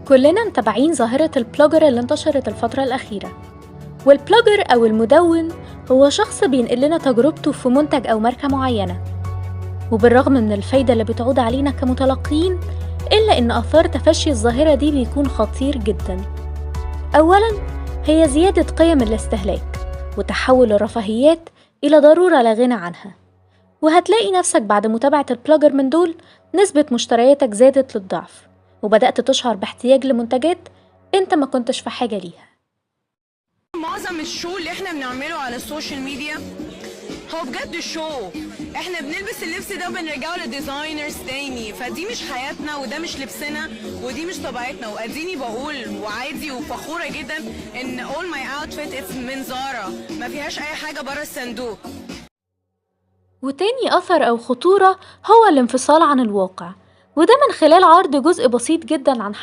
كلنا متابعين ظاهرة البلوجر اللي انتشرت الفترة الأخيرة. والبلوجر أو المدون هو شخص بينقل لنا تجربته في منتج أو ماركة معينة، وبالرغم من الفايدة اللي بتعود علينا كمتلقين، إلا إن آثار تفشي الظاهرة دي بيكون خطير جدا. أولا، هي زيادة قيم الاستهلاك وتحول الرفاهيات إلى ضرورة لا غنى عنها، وهتلاقي نفسك بعد متابعة البلوجر من دول نسبة مشترياتك زادت للضعف، وبدأت تشعر باحتياج لمنتجات انت ما كنتش في حاجة ليها. معظم الشو اللي احنا بنعمله على السوشيال ميديا هو بجد شو. احنا بنلبس اللبس ده وبنرجعه للديزاينرز تاني، فدي مش حياتنا وده مش لبسنا ودي مش طبيعتنا. واديني بقول وعادي وفخورة جدا ان all my outfit it's من زارا، ما فيهاش اي حاجة برا الصندوق. وتاني أثر أو خطورة هو الانفصال عن الواقع، وده من خلال عرض جزء بسيط جدا عن